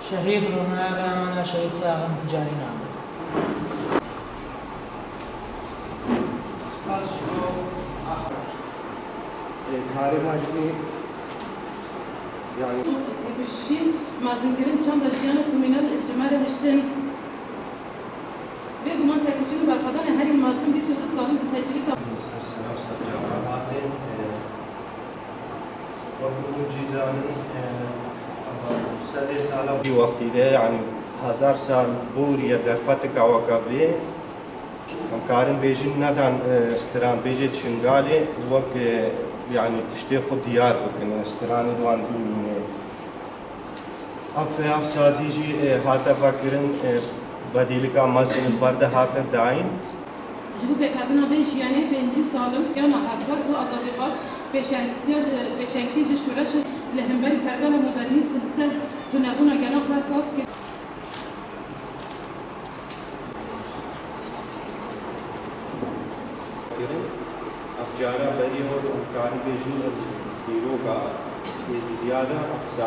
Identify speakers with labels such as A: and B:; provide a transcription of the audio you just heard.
A: شهید ڕۆنایە منە شهید ساغن تجاری نامە. سپاس شما
B: کاری ماشینی yani
C: تێگەشتین مازنگرن چەندە ژیانە کومینەل ژمارە هەشتن بێگومان تێگەشتنی بەرخەدانی هەری مازن 22 ساڵم تەجریتا
B: سەرسەناو سەرجەماعاتên وەکو جیزانن سەدێ ساڵە وەختی دێ yani 1000 سال بوریە دەرفەتێکا وەکە بێ ئەم کارن بێژین نەدان ستران بێژێ چنگالێ وەک yani tiştê xwe diyar bikin stranê wan bîne. Ev sazî jî hate vekirin bedîlika mezin berde hate dayîn.
C: Ji bo pêkhatina vê jiyanê 5 salim yana hevber û azadîxwaz pêşengtî ji şûreş li hemberî pergala modernîst li ser tunebûna gelan xwe saz kir.
B: Afcara beri hor kari bejin dîroka ziyade